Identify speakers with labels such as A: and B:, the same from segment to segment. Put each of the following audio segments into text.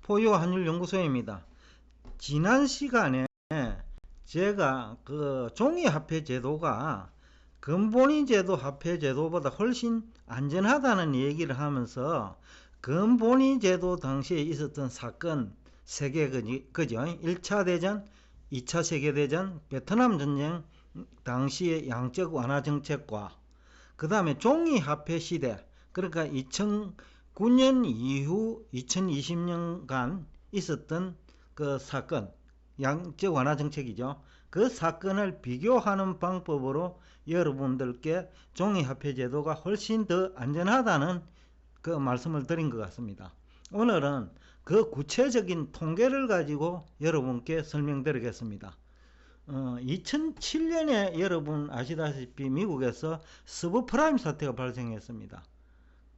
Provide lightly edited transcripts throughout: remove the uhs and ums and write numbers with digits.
A: 포유 환율 연구소입니다. 지난 시간에 제가 그 종이화폐 제도가 금본위 제도 화폐 제도보다 훨씬 안전하다는 얘기를 하면서 금본위 제도 당시에 있었던 사건 세 개 그죠? 1차 대전, 2차 세계대전, 베트남 전쟁 당시의 양적 완화 정책과 그 다음에 종이화폐 시대, 그러니까 2009년 이후 2020년간 있었던 그 사건, 양적 완화 정책이죠. 그 사건을 비교하는 방법으로 여러분들께 종이화폐 제도가 훨씬 더 안전하다는 그 말씀을 드린 것 같습니다. 오늘은 그 구체적인 통계를 가지고 여러분께 설명드리겠습니다. 2007년에 여러분 아시다시피 미국에서 서브프라임 사태가 발생했습니다.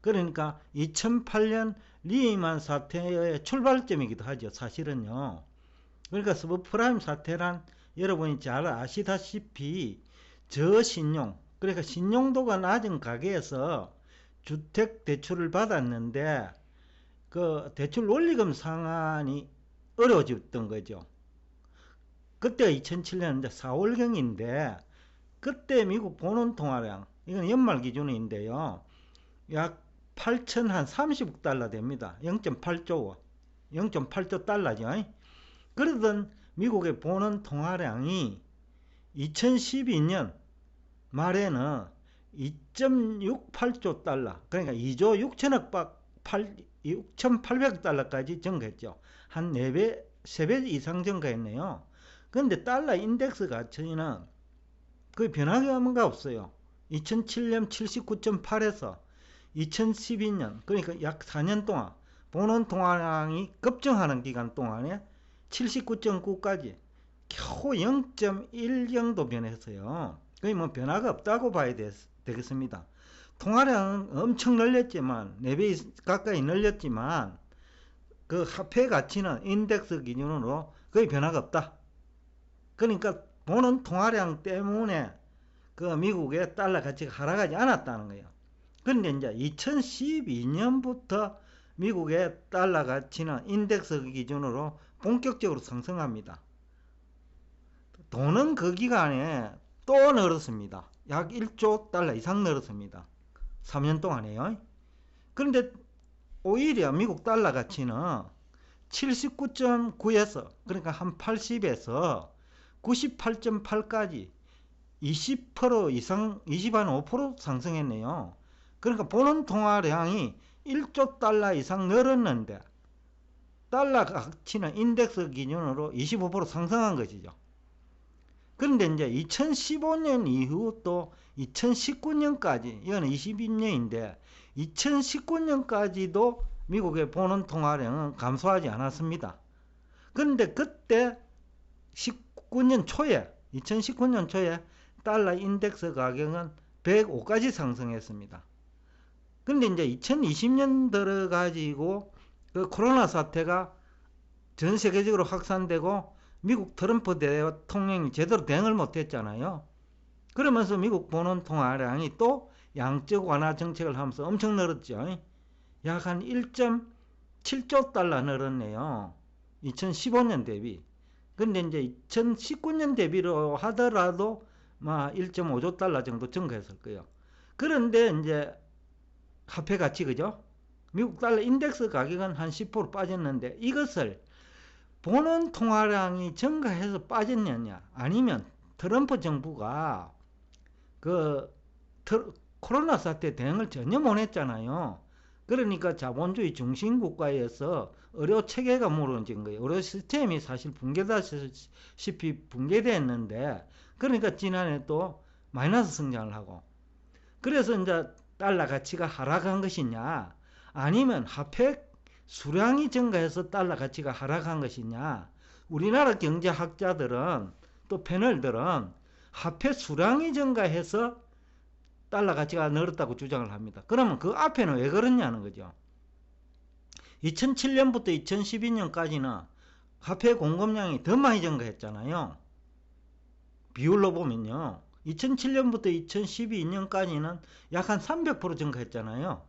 A: 그러니까 2008년 리만 사태의 출발점이기도 하죠. 사실은요. 그러니까 서브프라임 사태란 여러분이 잘 아시다시피 저신용, 그러니까 신용도가 낮은 가게에서 주택 대출을 받았는데 그 대출 원리금 상환이 어려워졌던 거죠. 그때가 2007년 4월경인데 그때 미국 본원 통화량, 이건 연말 기준인데요, 약 8,030억 달러 됩니다. 0.8조 0.8조 달러죠. 그러던 미국의 본원 통화량이 2012년 말에는 2.68조 달러, 그러니까 2조 6,800억 달러까지 증가했죠. 한 4배, 3배 이상 증가했네요. 그런데 달러 인덱스 가치는 거의 변화가 없어요. 2007년 79.8에서 2012년, 그러니까 약 4년 동안 본원 통화량이 급증하는 기간 동안에 79.9까지 겨우 0.1 정도 변했어요. 거의 뭐 변화가 없다고 봐야 되겠습니다. 통화량은 엄청 늘렸지만 4배 가까이 늘렸지만 그 화폐 가치는 인덱스 기준으로 거의 변화가 없다. 그러니까 본원 통화량 때문에 그 미국의 달러 가치가 하락하지 않았다는 거예요. 그런데 이제 2012년부터 미국의 달러 가치는 인덱스 기준으로 본격적으로 상승합니다. 돈은 그 기간에 또 늘었습니다. 약 1조 달러 이상 늘었습니다. 3년 동안에요. 그런데 오히려 미국 달러 가치는 79.9에서 그러니까 한 80에서 98.8까지 20% 이상, 25% 상승했네요. 그러니까 본원 통화량이 1조 달러 이상 늘었는데 달러 가치는 인덱스 기준으로 25% 상승한 것이죠. 그런데 이제 2015년 이후 또 2019년까지, 이거는 22년인데 2019년까지도 미국의 본원 통화량은 감소하지 않았습니다. 그런데 그때 2019년 초에 달러 인덱스 가격은 105까지 상승했습니다. 그런데 이제 2020년 들어가지고 그 코로나 사태가 전 세계적으로 확산되고 미국 트럼프 대통령이 제대로 대응을 못했잖아요. 그러면서 미국 본원 통화량이 또 양적 완화 정책을 하면서 엄청 늘었죠. 약 한 1.7조 달러 늘었네요. 2015년 대비. 근데 이제 2019년 대비로 하더라도 1.5조 달러 정도 증가했을 거예요. 그런데 이제 화폐 가치, 그죠? 미국 달러 인덱스 가격은 한 10% 빠졌는데 이것을 본원 통화량이 증가해서 빠졌느냐, 아니면 트럼프 정부가 그 코로나 사태 대응을 전혀 못했잖아요. 그러니까 자본주의 중심 국가에서 의료 체계가 무너진 거예요. 의료 시스템이 사실 붕괴다시피 붕괴됐는데, 그러니까 지난해 또 마이너스 성장을 하고, 그래서 이제 달러 가치가 하락한 것이냐, 아니면 화폐 수량이 증가해서 달러 가치가 하락한 것이냐. 우리나라 경제학자들은, 또 패널들은 화폐 수량이 증가해서 달러 가치가 늘었다고 주장을 합니다. 그러면 그 앞에는 왜 그러냐는 거죠. 2007년부터 2012년까지는 화폐 공급량이 더 많이 증가했잖아요. 비율로 보면요. 2007년부터 2012년까지는 약 한 300% 증가했잖아요.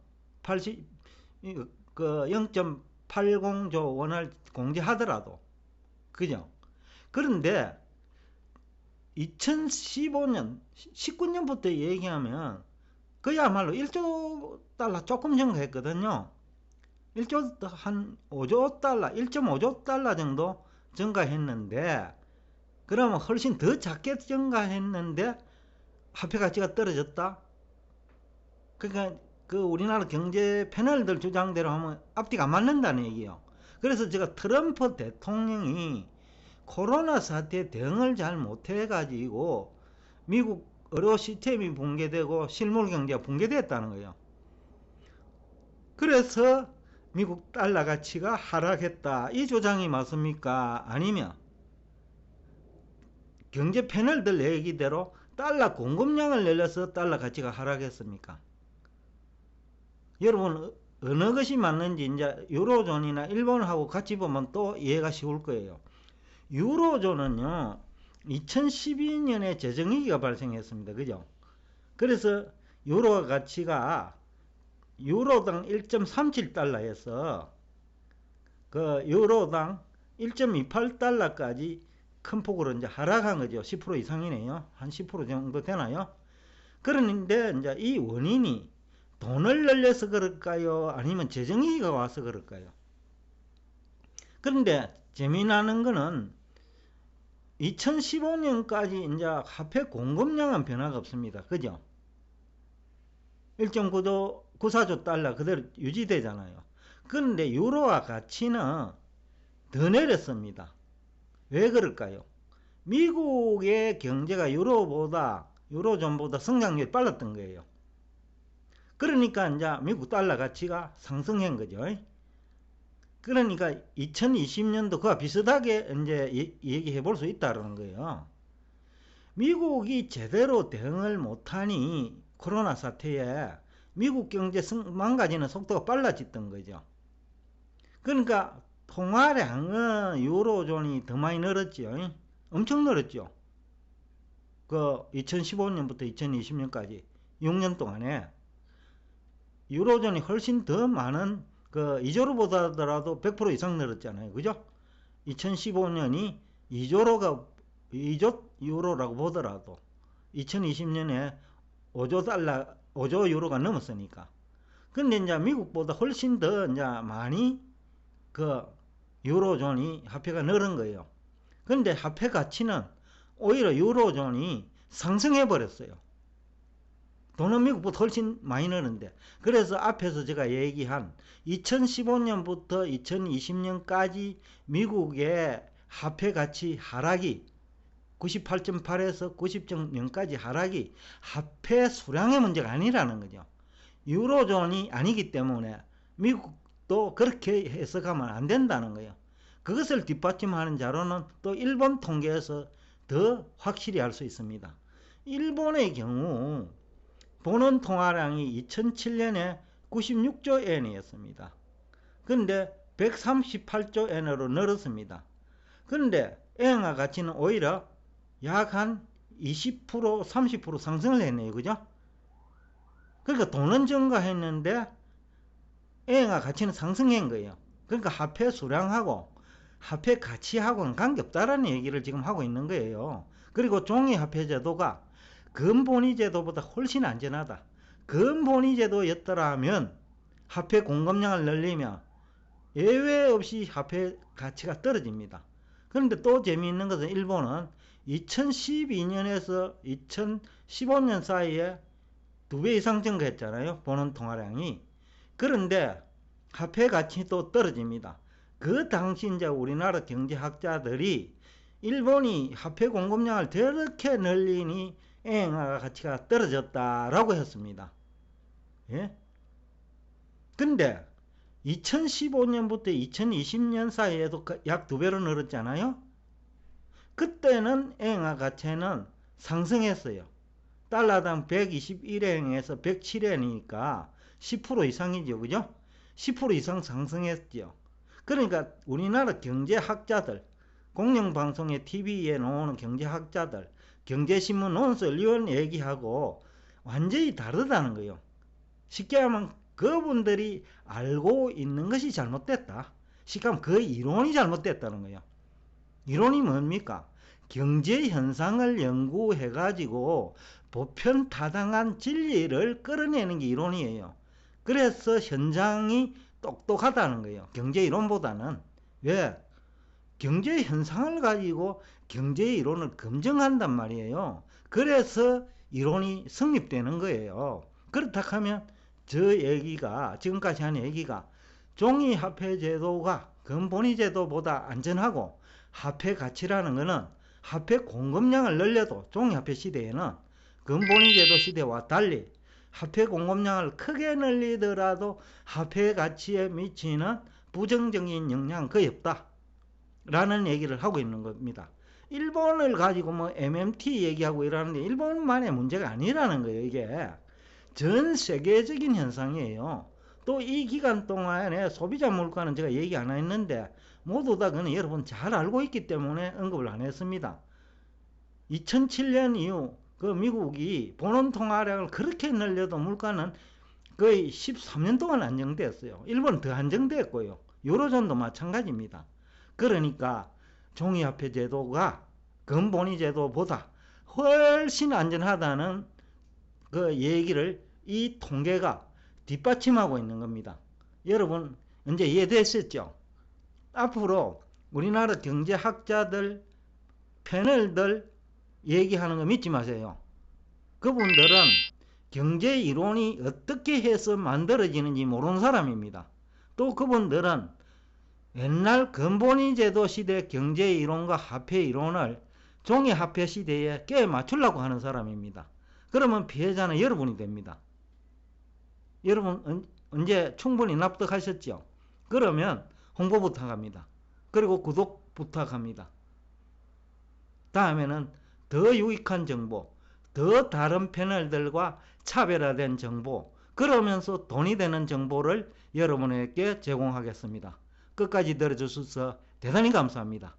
A: 0.8 1.80조 원을 공제하더라도, 그죠? 그런데 2015년, 19년부터 얘기하면 그야말로 1조 달러 조금 증가했거든요. 1조 한 5조 달러, 1.5조 달러 정도 증가했는데, 그러면 훨씬 더 작게 증가했는데 화폐 가치가 떨어졌다? 그러니까 그 우리나라 경제 패널들 주장대로 하면 앞뒤가 안 맞는다는 얘기예요. 그래서 제가 트럼프 대통령이 코로나 사태에 대응을 잘 못해가지고 미국 의료 시스템이 붕괴되고 실물 경제가 붕괴됐다는 거예요. 그래서 미국 달러 가치가 하락했다. 이 주장이 맞습니까? 아니면 경제 패널들 얘기대로 달러 공급량을 늘려서 달러 가치가 하락했습니까? 여러분 어느 것이 맞는지 이제 유로존이나 일본하고 같이 보면 또 이해가 쉬울 거예요. 유로존은요 2012년에 재정위기가 발생했습니다. 그죠? 그래서 유로 가치가 유로당 1.37달러에서 그 유로당 1.28달러까지 큰 폭으로 이제 하락한 거죠. 10% 이상이네요. 한 10% 정도 되나요? 그런데 이제 이 원인이 돈을 늘려서 그럴까요? 아니면 재정위기가 와서 그럴까요? 그런데 재미나는 거는 2015년까지 이제 화폐 공급량은 변화가 없습니다. 그죠? 1.94조 달러 그대로 유지되잖아요. 그런데 유로화 가치는 더 내렸습니다. 왜 그럴까요? 미국의 경제가 유로존보다 성장률이 빨랐던 거예요. 그러니까 이제 미국 달러 가치가 상승한 거죠. 그러니까 2020년도 그와 비슷하게 이제 얘기해 볼 수 있다는 거예요. 미국이 제대로 대응을 못하니 코로나 사태에 미국 경제 망가지는 속도가 빨라졌던 거죠. 그러니까 통화량은 유로존이 더 많이 늘었죠. 엄청 늘었죠. 그 2015년부터 2020년까지 6년 동안에 유로존이 훨씬 더 많은 그 2조로 보더라도 100% 이상 늘었잖아요. 그죠? 2015년이 2조 유로라고 보더라도 2020년에 5조 유로가 넘었으니까. 근데 이제 미국보다 훨씬 더 이제 많이 그 유로존이 화폐가 늘은 거예요. 근데 화폐 가치는 오히려 유로존이 상승해 버렸어요. 돈은 미국보다 훨씬 많이 늘는데. 그래서 앞에서 제가 얘기한 2015년부터 2020년까지 미국의 화폐 가치 하락이 98.8에서 90.0까지 하락이 화폐 수량의 문제가 아니라는 거죠. 유로존이 아니기 때문에 미국도 그렇게 해석하면 안 된다는 거예요. 그것을 뒷받침하는 자료는 또 일본 통계에서 더 확실히 알 수 있습니다. 일본의 경우 본원 통화량이 2007년에 96조 엔이었습니다. 그런데 138조 엔으로 늘었습니다. 그런데 엔화 가치는 오히려 약 한 20% 30% 상승을 했네요. 그죠? 그러니까 돈은 증가했는데 엔화 가치는 상승한 거예요. 그러니까 화폐 수량하고 화폐 가치하고는 관계없다라는 얘기를 지금 하고 있는 거예요. 그리고 종이 화폐 제도가 금본위 제도보다 훨씬 안전하다. 금본위 제도였더라면 화폐 공급량을 늘리면 예외 없이 화폐 가치가 떨어집니다. 그런데 또 재미있는 것은 일본은 2012년에서 2015년 사이에 2배 이상 증가했잖아요. 본원 통화량이. 그런데 화폐 가치도 떨어집니다. 그 당시 이제 우리나라 경제학자들이 일본이 화폐 공급량을 저렇게 늘리니 엔화 가치가 떨어졌다라고 했습니다. 예? 근데 2015년부터 2020년 사이에도 약 2배로 늘었잖아요. 그때는 엔화 가치는 상승했어요. 달러당 121엔에서 107엔이니까 10% 이상이죠. 그죠? 10% 이상 상승했죠. 그러니까 우리나라 경제학자들, 공영방송의 TV에 나오는 경제학자들, 경제신문 논설위원 얘기하고 완전히 다르다는 거예요. 쉽게 하면 그분들이 알고 있는 것이 잘못됐다. 시감 그 이론이 잘못됐다는 거예요. 이론이 뭡니까? 경제 현상을 연구해 가지고 보편 타당한 진리를 끌어내는 게 이론이에요. 그래서 현장이 똑똑하다는 거예요. 경제 이론보다는. 왜? 경제 현상을 가지고 경제 이론을 검증한단 말이에요. 그래서 이론이 성립되는 거예요. 그렇다 하면 저 얘기가, 지금까지 한 얘기가 종이화폐 제도가 금본위 제도보다 안전하고 화폐 가치라는 것은 화폐 공급량을 늘려도 종이화폐 시대에는 금본위 제도 시대와 달리 화폐 공급량을 크게 늘리더라도 화폐 가치에 미치는 부정적인 영향은 거의 없다 라는 얘기를 하고 있는 겁니다. 일본을 가지고 뭐 MMT 얘기하고 이러는데 일본만의 문제가 아니라는 거예요. 이게 전 세계적인 현상이에요. 또 이 기간 동안에 소비자 물가는 제가 얘기 안 했는데 모두 다 그는 여러분 잘 알고 있기 때문에 언급을 안 했습니다. 2007년 이후 그 미국이 본원 통화량을 그렇게 늘려도 물가는 거의 13년 동안 안정됐어요. 일본은 더 안정됐고요. 유로존도 마찬가지입니다. 그러니까 종이화폐 제도가 금본위 제도보다 훨씬 안전하다는 그 얘기를 이 통계가 뒷받침하고 있는 겁니다. 여러분 이제 이해됐었죠? 앞으로 우리나라 경제학자들, 패널들 얘기하는 거 믿지 마세요. 그분들은 경제 이론이 어떻게 해서 만들어지는지 모르는 사람입니다. 또 그분들은 옛날 금본위 제도 시대 경제 이론과 화폐 이론을 종이 화폐 시대에 끼워 맞추려고 하는 사람입니다. 그러면 피해자는 여러분이 됩니다. 여러분 이제 충분히 납득하셨죠? 그러면 홍보 부탁합니다. 그리고 구독 부탁합니다. 다음에는 더 유익한 정보, 더 다른 패널들과 차별화된 정보, 그러면서 돈이 되는 정보를 여러분에게 제공하겠습니다. 끝까지 들어주셔서 대단히 감사합니다.